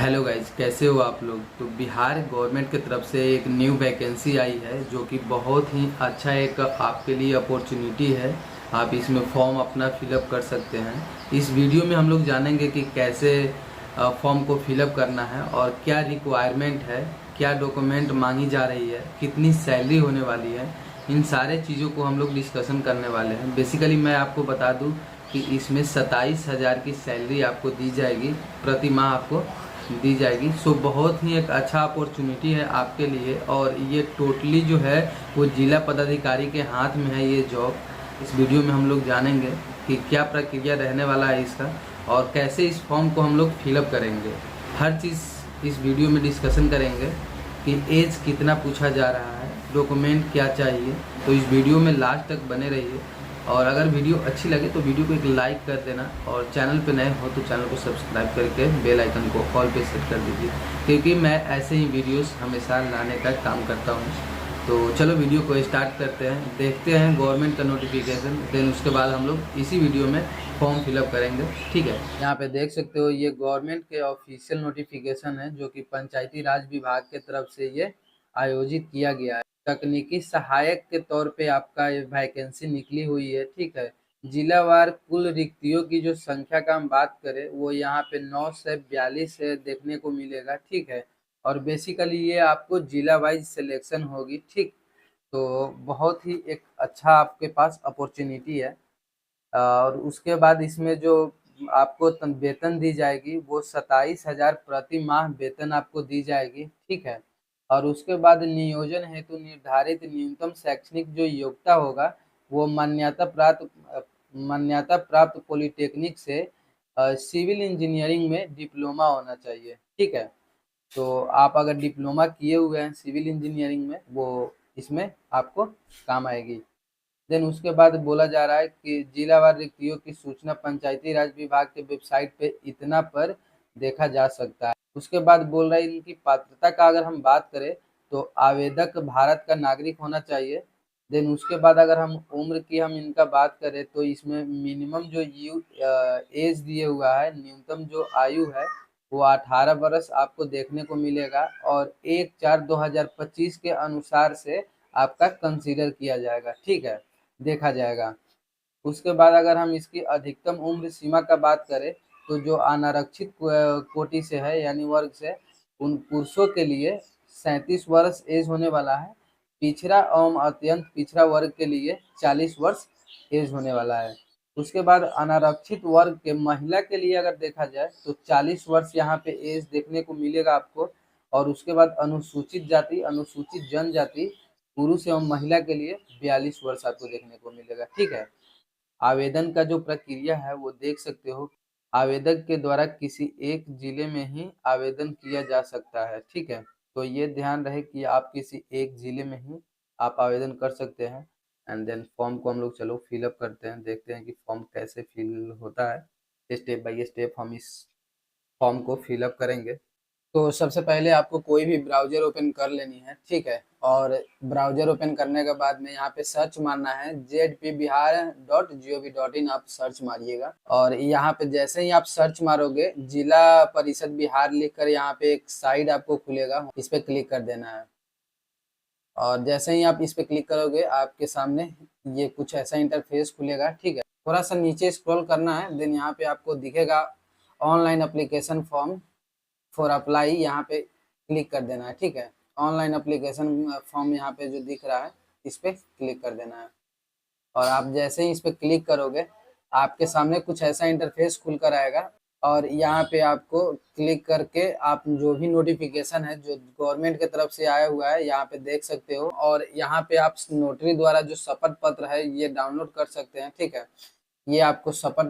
Hello guys, कैसे हो आप लोग। तो बिहार गवर्नमेंट की तरफ से एक न्यू वैकेंसी आई है जो कि बहुत ही अच्छा एक आपके लिए अपॉर्चुनिटी है। आप इसमें फॉर्म अपना फिलअप कर सकते हैं। इस वीडियो में हम लोग जानेंगे कि कैसे फॉर्म को फिलअप करना है और क्या रिक्वायरमेंट है, क्या डॉक्यूमेंट मांगी जा रही है, कितनी सैलरी होने वाली है। इन सारे चीज़ों को हम लोग डिस्कशन करने वाले हैं। बेसिकली मैं आपको बता दूं कि इसमें 27,000 की सैलरी आपको दी जाएगी, प्रति माह आपको दी जाएगी। सो बहुत ही एक अच्छा अपॉर्चुनिटी है आपके लिए और ये टोटली जो है वो जिला पदाधिकारी के हाथ में है ये जॉब। इस वीडियो में हम लोग जानेंगे कि क्या प्रक्रिया रहने वाला है इसका और कैसे इस फॉर्म को हम लोग फिलअप करेंगे। हर चीज़ इस वीडियो में डिस्कशन करेंगे कि एज कितना पूछा जा रहा है, डॉक्यूमेंट क्या चाहिए। तो इस वीडियो में लास्ट तक बने रहिए और अगर वीडियो अच्छी लगे तो वीडियो को एक लाइक कर देना और चैनल पे नए हो तो चैनल को सब्सक्राइब करके बेल आइकन को ऑल पे सेट कर दीजिए, क्योंकि मैं ऐसे ही वीडियोस हमेशा लाने का काम करता हूँ। तो चलो वीडियो को स्टार्ट करते हैं, देखते हैं गवर्नमेंट का नोटिफिकेशन, देन उसके बाद हम लोग इसी वीडियो में फॉर्म फिलअप करेंगे। ठीक है, यहाँ पे देख सकते हो ये गवर्नमेंट के ऑफिशियल नोटिफिकेशन है जो कि पंचायती राज विभाग के तरफ से ये आयोजित किया गया है। तकनीकी सहायक के तौर पे आपका ये वैकेंसी निकली हुई है। ठीक है, जिलावार कुल रिक्तियों की जो संख्या का हम बात करें वो यहाँ पे 9 से 42 से देखने को मिलेगा। ठीक है, और बेसिकली ये आपको जिला वाइज सिलेक्शन होगी। ठीक, तो बहुत ही एक अच्छा आपके पास अपॉर्चुनिटी है। और उसके बाद इसमें जो आपको वेतन दी जाएगी वो 27,000 प्रति माह वेतन आपको दी जाएगी। ठीक है, और उसके बाद नियोजन हेतु निर्धारित न्यूनतम शैक्षणिक जो योग्यता होगा वो मान्यता प्राप्त पॉलिटेक्निक से सिविल इंजीनियरिंग में डिप्लोमा होना चाहिए। ठीक है, तो आप अगर डिप्लोमा किए हुए हैं सिविल इंजीनियरिंग में वो इसमें आपको काम आएगी। देन उसके बाद बोला जा रहा है कि जिलावार रिक्तियों की सूचना पंचायती राज विभाग के वेबसाइट पे इतना पर देखा जा सकता है। उसके बाद बोल रहा है इनकी पात्रता का अगर हम बात करें तो आवेदक भारत का नागरिक होना चाहिए। देन उसके बाद अगर हम उम्र की हम इनका बात करें तो इसमें मिनिमम जो एज दिए हुआ है, न्यूनतम जो आयु है वो 18 वर्ष आपको देखने को मिलेगा और 1/4/2025 के अनुसार से आपका कंसीडर किया जाएगा। ठीक है, देखा जाएगा। उसके बाद अगर हम इसकी अधिकतम उम्र सीमा का बात करें तो जो अनारक्षित कोटि से है यानी वर्ग से, उन पुरुषों के लिए 37 वर्ष एज होने वाला है। पिछड़ा एवं अत्यंत पिछड़ा वर्ग के लिए 40 वर्ष एज होने वाला है। उसके बाद अनारक्षित वर्ग के महिला के लिए अगर देखा जाए तो 40 वर्ष यहाँ पे एज देखने को मिलेगा आपको। और उसके बाद अनुसूचित जाति अनुसूचित जनजाति पुरुष एवं महिला के लिए 42 वर्ष आपको देखने को मिलेगा। ठीक है, आवेदन का जो प्रक्रिया है वो देख सकते हो। आवेदक के द्वारा किसी एक जिले में ही आवेदन किया जा सकता है। ठीक है, तो ये ध्यान रहे कि आप किसी एक जिले में ही आप आवेदन कर सकते हैं। एंड देन फॉर्म को हम लोग चलो फिलअप करते हैं, देखते हैं कि फॉर्म कैसे फिल होता है। स्टेप बाय स्टेप हम इस फॉर्म को फिलअप करेंगे। तो सबसे पहले आपको कोई भी ब्राउज़र ओपन कर लेनी है। ठीक है, और ब्राउज़र ओपन करने के बाद में यहाँ पे सर्च मारना है zpbihar.gov.in। आप सर्च मारिएगा और यहाँ पे जैसे ही आप सर्च मारोगे जिला परिषद बिहार लिखकर यहाँ पे एक साइड आपको खुलेगा, इस पे क्लिक कर देना है। और जैसे ही आप इस पे क्लिक करोगे आपके सामने ये कुछ ऐसा इंटरफेस खुलेगा। ठीक है, थोड़ा सा नीचे स्क्रॉल करना है। देन यहाँ पे आपको दिखेगा online application form for apply, यहाँ पे क्लिक कर देना है। ठीक है, ऑनलाइन एप्लीकेशन फॉर्म यहाँ पे जो दिख रहा है इस पे क्लिक कर देना है। और आप जैसे ही इस पे क्लिक करोगे आपके सामने कुछ ऐसा इंटरफेस खुल कर आएगा और यहाँ पे आपको क्लिक करके आप जो भी नोटिफिकेशन है जो गवर्नमेंट की तरफ से आया हुआ है यहाँ पे देख सकते हो। और यहाँ पे आप नोटरी द्वारा जो शपथ पत्र है ये डाउनलोड कर सकते हैं। ठीक है, ये आपको शपथ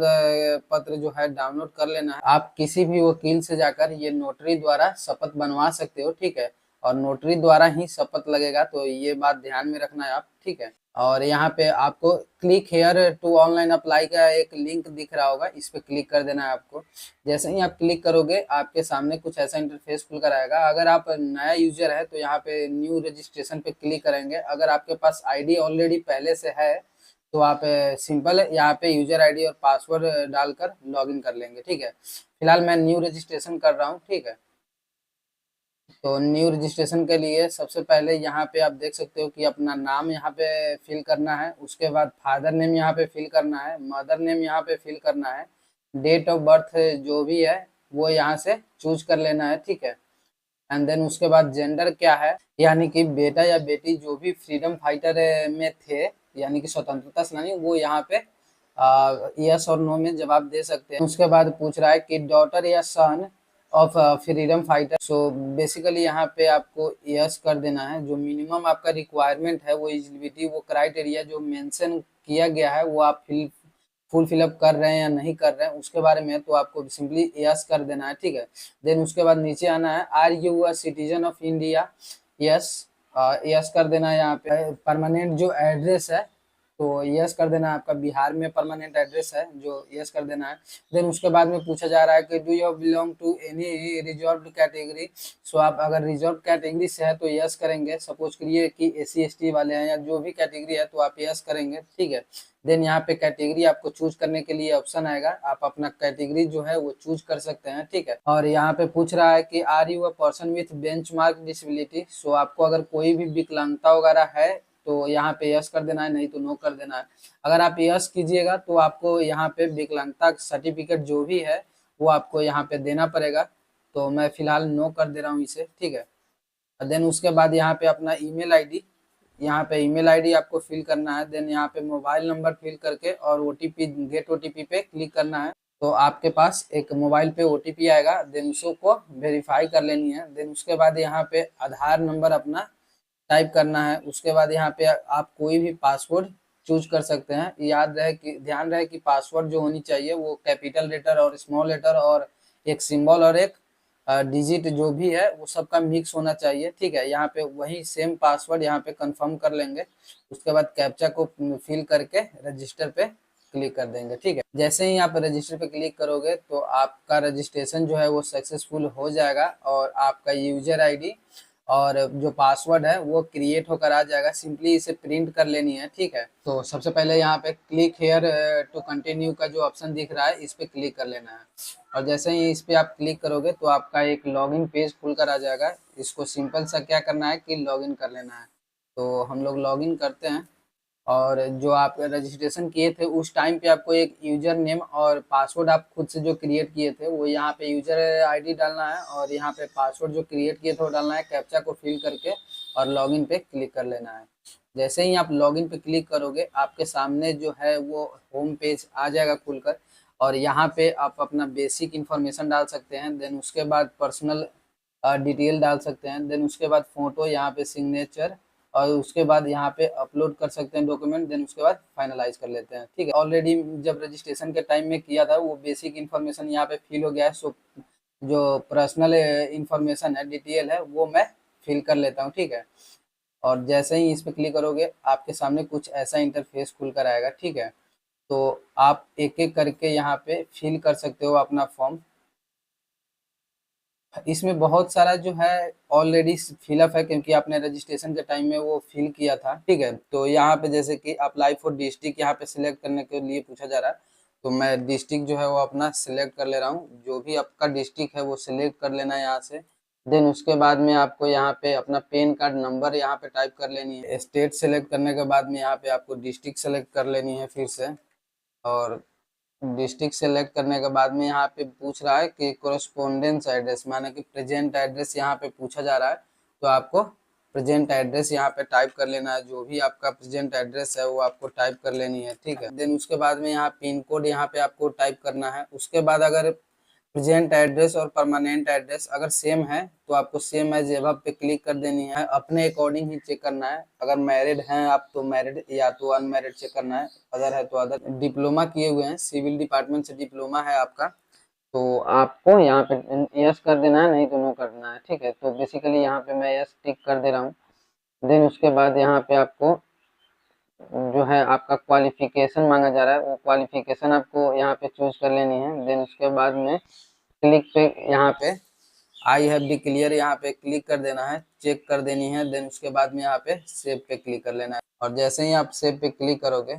पत्र जो है डाउनलोड कर लेना है। आप किसी भी वकील से जाकर ये नोटरी द्वारा शपथ बनवा सकते हो। ठीक है, और नोटरी द्वारा ही शपथ लगेगा, तो ये बात ध्यान में रखना है आप। ठीक है, और यहाँ पे आपको click here to online apply का एक लिंक दिख रहा होगा, इस पे क्लिक कर देना है आपको। जैसे ही आप क्लिक करोगे आपके सामने कुछ ऐसा इंटरफेस खुल कर आएगा। अगर आप नया यूजर है तो यहाँ पे न्यू रजिस्ट्रेशन पे क्लिक करेंगे। अगर आपके पास आईडी ऑलरेडी पहले से है तो आप सिंपल यहाँ पे यूजर आईडी और पासवर्ड डालकर लॉगिन कर लेंगे। ठीक है, फिलहाल मैं न्यू रजिस्ट्रेशन कर रहा हूँ। ठीक है, तो न्यू रजिस्ट्रेशन के लिए सबसे पहले यहाँ पे आप देख सकते हो कि अपना नाम यहाँ पे फिल करना है, उसके बाद फादर नेम यहाँ पे फिल करना है, मदर नेम यहाँ पे फिल करना है, डेट ऑफ बर्थ जो भी है वो यहाँ से चूज कर लेना है, ठीक है। एंड देन उसके बाद जेंडर क्या है, यानी कि बेटा या बेटी जो भी फ्रीडम फाइटर में थे, यानी कि स्वतंत्रता सेनानी, वो यहाँ पे यस और नो में जवाब दे सकते हैं। उसके बाद पूछ रहा है कि डॉटर या son of freedom fighter. So basically यहाँ पे आपको यस कर देना है। जो मिनिमम आपका रिक्वायरमेंट है वो एलिजिबिलिटी, वो क्राइटेरिया जो मेंशन किया गया है वो आप फुल फिलअप कर रहे हैं या नहीं कर रहे हैं उसके बारे में, तो आपको सिंपली यस कर देना है, ठीक है। देन उसके बाद नीचे आना है, are you a citizen of India, yes, yes कर देना है। यहाँ पे परमानेंट जो एड्रेस है तो यस कर देना है, आपका बिहार में परमानेंट एड्रेस है जो यस कर देना है। देन उसके बाद में पूछा जा रहा है कि do you belong to any reserved category. So आप अगर रिजर्व कैटेगरी से है तो यस करेंगे, सपोज करिए कि एसी एसटी वाले हैं या जो भी कैटेगरी है तो आप यस करेंगे, ठीक है। देन यहाँ पे कैटेगरी आपको चूज करने के लिए ऑप्शन आएगा, आप अपना कैटेगरी जो है वो चूज कर सकते हैं, ठीक है। और यहाँ पे पूछ रहा है कि are you a person with benchmark disability. So आपको अगर कोई भी विकलांगता वगैरह है तो यहाँ पे यस कर देना है, नहीं तो नो कर देना है। अगर आप यस कीजिएगा तो आपको यहाँ पे विकलांगता सर्टिफिकेट जो भी है वो आपको यहाँ पे देना पड़ेगा, तो मैं फिलहाल नो कर दे रहा हूँ इसे, ठीक है। देन उसके बाद यहाँ पे अपना ईमेल आईडी, यहाँ पे ईमेल आईडी आपको फिल करना है। देन यहाँ पे मोबाइल नंबर फिल करके और ओटीपी, गेट ओटीपी पे क्लिक करना है, तो आपके पास एक मोबाइल पे ओटीपी आएगा। देन उसको वेरीफाई कर लेनी है। देन उसके बाद यहाँ पे आधार नंबर अपना टाइप करना है। उसके बाद यहाँ पे आप कोई भी पासवर्ड चूज कर सकते हैं। याद रहे कि, ध्यान रहे कि पासवर्ड जो होनी चाहिए वो कैपिटल लेटर और स्मॉल लेटर और एक सिंबल और एक डिजिट जो भी है वो सबका मिक्स होना चाहिए, ठीक है। यहाँ पे वही सेम पासवर्ड यहाँ पे कंफर्म कर लेंगे। उसके बाद कैप्चा को फिल करके रजिस्टर पे क्लिक कर देंगे, ठीक है। जैसे ही आप रजिस्टर पे क्लिक करोगे तो आपका रजिस्ट्रेशन जो है वो सक्सेसफुल हो जाएगा और आपका यूजर आईडी और जो पासवर्ड है वो क्रिएट होकर आ जाएगा। सिंपली इसे प्रिंट कर लेनी है, ठीक है। तो सबसे पहले यहाँ पे क्लिक हेयर टू कंटिन्यू का जो ऑप्शन दिख रहा है इस पे क्लिक कर लेना है। और जैसे ही इस पे आप क्लिक करोगे तो आपका एक लॉगिन पेज खुल कर आ जाएगा। इसको सिंपल सा क्या करना है कि लॉगिन कर लेना है। तो हम लोग लॉगिन करते हैं। और जो आप रजिस्ट्रेशन किए थे उस टाइम पे आपको एक यूजर नेम और पासवर्ड आप खुद से जो क्रिएट किए थे वो यहाँ पे यूजर आईडी डालना है और यहाँ पे पासवर्ड जो क्रिएट किए थे वो डालना है, कैप्चा को फिल करके और लॉगिन पे क्लिक कर लेना है। जैसे ही आप लॉगिन पे क्लिक करोगे आपके सामने जो है वो होम पेज आ जाएगा खुलकर, और यहाँ पे आप अपना बेसिक इन्फॉर्मेशन डाल सकते हैं। देन उसके बाद पर्सनल डिटेल डाल सकते हैं। देन उसके बाद फोटो, यहाँ पे सिग्नेचर, और उसके बाद यहाँ पे अपलोड कर सकते हैं डॉक्यूमेंट। देन उसके बाद फाइनलाइज कर लेते हैं, ठीक है। ऑलरेडी जब रजिस्ट्रेशन के टाइम में किया था वो बेसिक इन्फॉर्मेशन यहाँ पे फिल हो गया है। सो जो पर्सनल इन्फॉर्मेशन है, डिटेल है, वो मैं फिल कर लेता हूँ, ठीक है। और जैसे ही इस पे क्लिक करोगे आपके सामने कुछ ऐसा इंटरफेस खुल कर आएगा, ठीक है। तो आप एक एक करके यहाँ पे फिल कर सकते हो अपना फॉर्म। इसमें बहुत सारा जो है ऑलरेडी फिलअप है क्योंकि आपने रजिस्ट्रेशन के टाइम में वो फिल किया था, ठीक है। तो यहाँ पे जैसे कि अप्लाई फॉर डिस्ट्रिक्ट यहाँ पे सिलेक्ट करने के लिए पूछा जा रहा है, तो मैं डिस्ट्रिक्ट जो है वो अपना सिलेक्ट कर ले रहा हूँ। जो भी आपका डिस्ट्रिक्ट है वो सिलेक्ट कर लेना है यहाँ से। देन उसके बाद में आपको यहाँ पे अपना पैन कार्ड नंबर यहाँ पे टाइप कर लेनी है। स्टेट सेलेक्ट करने के बाद में यहाँ पे आपको डिस्ट्रिक्ट सेलेक्ट कर लेनी है फिर से। और डिस्ट्रिक्ट सेलेक्ट करने के बाद में यहाँ पे पूछ रहा है कि कोरस्पोंडेंस एड्रेस, माने कि प्रेजेंट एड्रेस यहाँ पे पूछा जा रहा है, तो आपको प्रेजेंट एड्रेस यहाँ पे टाइप कर लेना है। जो भी आपका प्रेजेंट एड्रेस है वो आपको टाइप कर लेनी है, ठीक है। देन उसके बाद में यहाँ पिन कोड यहाँ पे आपको टाइप करना है। उसके बाद अगर प्रेजेंट एड्रेस और परमानेंट एड्रेस अगर सेम है तो आपको सेम एज एबव पे क्लिक कर देनी है। अपने अकॉर्डिंग ही चेक करना है। अगर मैरिड हैं आप तो मैरिड, या तो अनमैरिड चेक करना है, अदर है तो अदर। डिप्लोमा किए हुए हैं, सिविल डिपार्टमेंट से डिप्लोमा है आपका, तो आपको यहाँ पे यस कर देना है, नहीं तो नो करना है, ठीक है। तो बेसिकली यहाँ पे मैं यस टिक कर दे रहा हूँ। देन उसके बाद यहाँ पे आपको जो है आपका क्वालिफिकेशन मांगा जा रहा है, वो क्वालिफिकेशन आपको यहाँ पे चूज कर लेनी है। देन उसके बाद में क्लिक पे यहाँ पे आई हैव बी क्लियर यहाँ पे क्लिक कर देना है, चेक कर देनी है। देन उसके बाद में यहाँ पे सेव पे क्लिक कर लेना है। और जैसे ही आप सेव पे क्लिक करोगे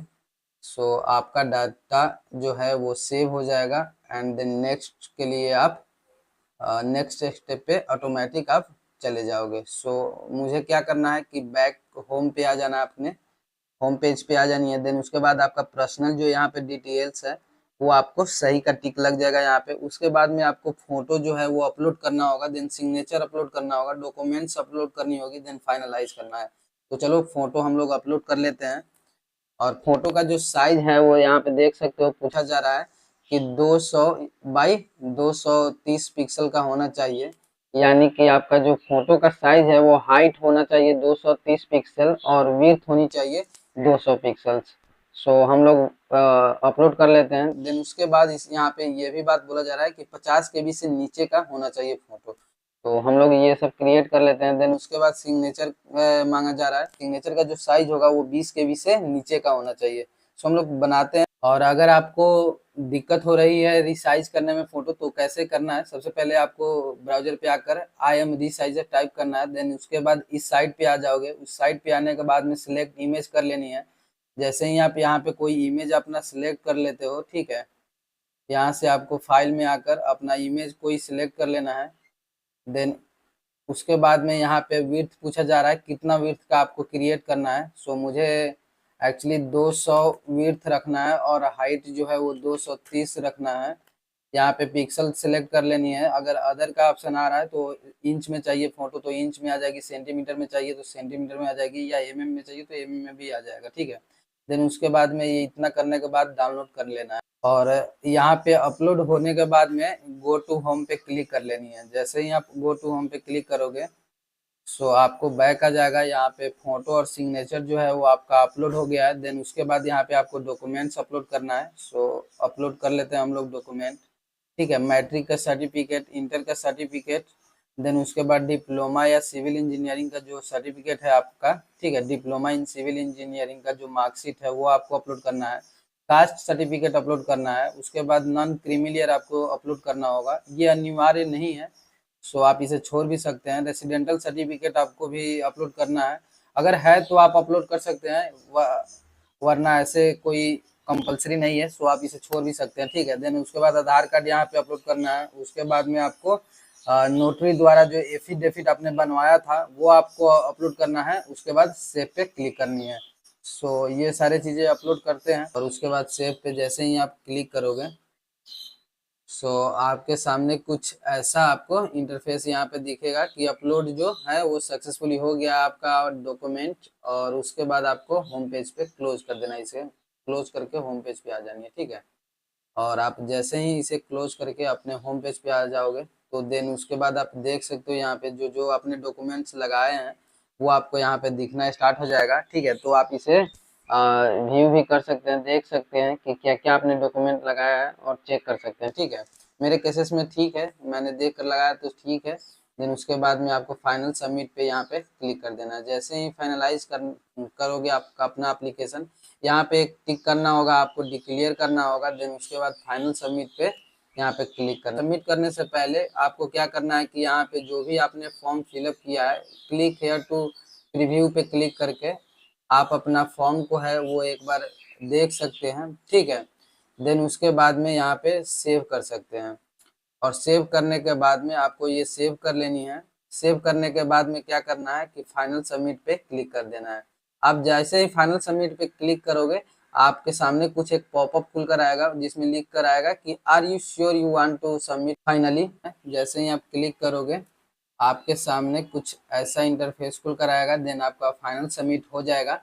सो आपका डाटा जो है वो सेव हो जाएगा। एंड देन नेक्स्ट के लिए आप नेक्स्ट स्टेप पे ऑटोमेटिक आप चले जाओगे। सो मुझे क्या करना है कि बैक होम पे आ जाना है, अपने होम पेज पे आ जानी है। देन उसके बाद आपका पर्सनल जो यहाँ पे डिटेल्स है वो आपको सही का टिक लग जाएगा यहाँ पे। उसके बाद में आपको फोटो जो है वो अपलोड करना होगा, देन सिग्नेचर अपलोड करना होगा, डॉक्यूमेंट्स अपलोड करनी होगी, देन फाइनलाइज करना है। तो चलो फोटो हम लोग अपलोड कर लेते हैं। और फोटो का जो साइज है वो यहाँ पे देख सकते हो, पूछा जा रहा है कि 200 बाई 230 पिक्सल का होना चाहिए। यानी कि आपका जो फोटो का साइज है वो हाइट होना चाहिए 230 पिक्सल और विड्थ होनी चाहिए 200 पिक्सल्स। सो हम लोग अपलोड कर लेते हैं। देन उसके बाद इस यहाँ पे ये भी बात बोला जा रहा है कि 50 केबी से नीचे का होना चाहिए फोटो। तो हम लोग ये सब क्रिएट कर लेते हैं। देन उसके बाद सिग्नेचर मांगा जा रहा है। सिग्नेचर का जो साइज होगा वो 20 केबी से नीचे का होना चाहिए। सो हम लोग बनाते हैं। और अगर आपको दिक्कत हो रही है रिसाइज करने में फोटो, तो कैसे करना है, सबसे पहले आपको ब्राउजर पे आकर आई एम रिसाइजर टाइप करना है। देन उसके बाद इस साइट पे आ जाओगे। उस साइट पे आने के बाद में सिलेक्ट इमेज कर लेनी है। जैसे ही आप यहाँ पे कोई इमेज अपना सिलेक्ट कर लेते हो, ठीक है, यहाँ से आपको फाइल में आकर अपना इमेज कोई सिलेक्ट कर लेना है। देन उसके बाद में यहाँ पे विड्थ पूछा जा रहा है कितना विड्थ का आपको क्रिएट करना है। सो मुझे एक्चुअली 200 विड्थ रखना है और हाइट जो है वो 230 रखना है। यहाँ पे पिक्सल सेलेक्ट कर लेनी है। अगर अदर का ऑप्शन आ रहा है तो इंच में चाहिए फोटो तो इंच में आ जाएगी, सेंटीमीटर में चाहिए तो सेंटीमीटर में आ जाएगी, या एमएम में चाहिए तो एमएम में भी आ जाएगा, ठीक है। देन उसके बाद में ये इतना करने के बाद डाउनलोड कर लेना है। और यहाँ पे अपलोड होने के बाद में गो टू होम पे क्लिक कर लेनी है। जैसे ही आप गो टू होम पे क्लिक करोगे सो आपको बैक आ जाएगा। यहाँ पे फोटो और सिग्नेचर जो है वो आपका अपलोड हो गया है। देन उसके बाद यहाँ पे आपको डॉक्यूमेंट्स अपलोड करना है। सो अपलोड कर लेते हैं हम लोग डॉक्यूमेंट, ठीक है। मैट्रिक का सर्टिफिकेट, इंटर का सर्टिफिकेट, देन उसके बाद डिप्लोमा या सिविल इंजीनियरिंग का जो सर्टिफिकेट है आपका, ठीक है, डिप्लोमा इन सिविल इंजीनियरिंग का जो मार्कशीट है वो आपको अपलोड करना है। कास्ट सर्टिफिकेट अपलोड करना है। उसके बाद नॉन क्रीमिलियर आपको अपलोड करना होगा, ये अनिवार्य नहीं है, सो आप इसे छोड़ भी सकते हैं। रेसिडेंटल सर्टिफिकेट आपको भी अपलोड करना है, अगर है तो आप अपलोड कर सकते हैं, वरना ऐसे कोई कंपलसरी नहीं है, सो आप इसे छोड़ भी सकते हैं, ठीक है। देन उसके बाद आधार कार्ड यहाँ पे अपलोड करना है। उसके बाद में आपको नोटरी द्वारा जो एफिडेविट आपने बनवाया था वो आपको अपलोड करना है। उसके बाद सेव पे क्लिक करनी है। सो ये सारे चीज़ें अपलोड करते हैं और उसके बाद सेव पे जैसे ही आप क्लिक करोगे सो आपके सामने कुछ ऐसा आपको इंटरफेस यहाँ पे दिखेगा कि अपलोड जो है वो सक्सेसफुली हो गया आपका डॉक्यूमेंट। और उसके बाद आपको होम पेज पे क्लोज कर देना, इसे क्लोज करके होम पेज पे आ जानी है, ठीक है। और आप जैसे ही इसे क्लोज करके अपने होम पेज पे आ जाओगे तो देन उसके बाद आप देख सकते हो यहाँ पे जो जो आपने डॉक्यूमेंट्स लगाए हैं वो आपको यहाँ पे दिखना स्टार्ट हो जाएगा, ठीक है। तो आप इसे व्यू भी कर सकते हैं, देख सकते हैं कि क्या क्या आपने डॉक्यूमेंट लगाया है और चेक कर सकते हैं, ठीक है। मेरे केसेस में ठीक है, मैंने देख कर लगाया तो ठीक है। देन उसके बाद में आपको फाइनल सबमिट पे यहाँ पे क्लिक कर देना है। जैसे ही फाइनलाइज करोगे आपका अपना एप्लीकेशन, यहाँ पे एक टिक करना होगा, आपको डिक्लेयर करना होगा। देन उसके बाद फाइनल सबमिट पे यहाँ पे क्लिक करना। सबमिट करने से पहले आपको क्या करना है कि यहाँ पे जो भी आपने फॉर्म फिलअप किया है, क्लिक हेयर टू प्रीव्यू पे क्लिक करके आप अपना फॉर्म को है वो एक बार देख सकते हैं, ठीक है। देन उसके बाद में यहाँ पे सेव कर सकते हैं। और सेव करने के बाद में आपको ये सेव कर लेनी है। सेव करने के बाद में क्या करना है कि फाइनल सबमिट पे क्लिक कर देना है। आप जैसे ही फाइनल सबमिट पे क्लिक करोगे आपके सामने कुछ एक पॉपअप खुल कर आएगा जिसमें लिख कर आएगा कि are you sure you want to submit finally. जैसे ही आप क्लिक करोगे आपके सामने कुछ ऐसा इंटरफेस खुल कर आएगा। देन आपका फाइनल सबमिट हो जाएगा।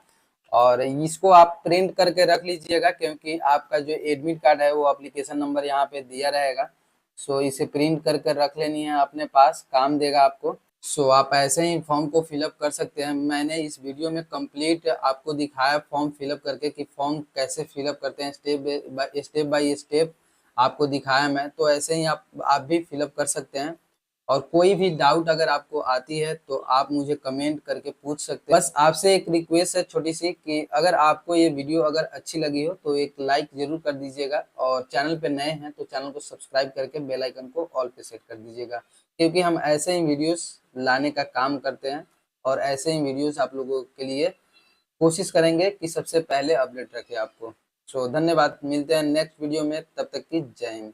और इसको आप प्रिंट करके रख लीजिएगा क्योंकि आपका जो एडमिट कार्ड है वो एप्लीकेशन नंबर यहाँ पे दिया रहेगा। सो इसे प्रिंट करके रख लेनी है अपने पास, काम देगा आपको। सो आप ऐसे ही फॉर्म को फिलअप कर सकते हैं। मैंने इस वीडियो में कंप्लीट आपको दिखाया फॉर्म फिलअप करके कि फॉर्म कैसे फिलअप करते हैं, स्टेप बाय स्टेप आपको दिखाया मैं। तो ऐसे ही आप भी फिलअप कर सकते हैं। और कोई भी डाउट अगर आपको आती है तो आप मुझे कमेंट करके पूछ सकते हैं। बस आपसे एक रिक्वेस्ट है छोटी सी कि अगर आपको ये वीडियो अगर अच्छी लगी हो तो एक लाइक जरूर कर दीजिएगा, और चैनल पे नए हैं तो चैनल को सब्सक्राइब करके बेल आइकन को ऑल पे सेट कर दीजिएगा, क्योंकि हम ऐसे ही वीडियोस लाने का काम करते हैं और ऐसे ही वीडियोस आप लोगों के लिए कोशिश करेंगे कि सबसे पहले अपडेट रखें आपको। सो धन्यवाद, मिलते हैं नेक्स्ट वीडियो में, तब तक की जय हिंद।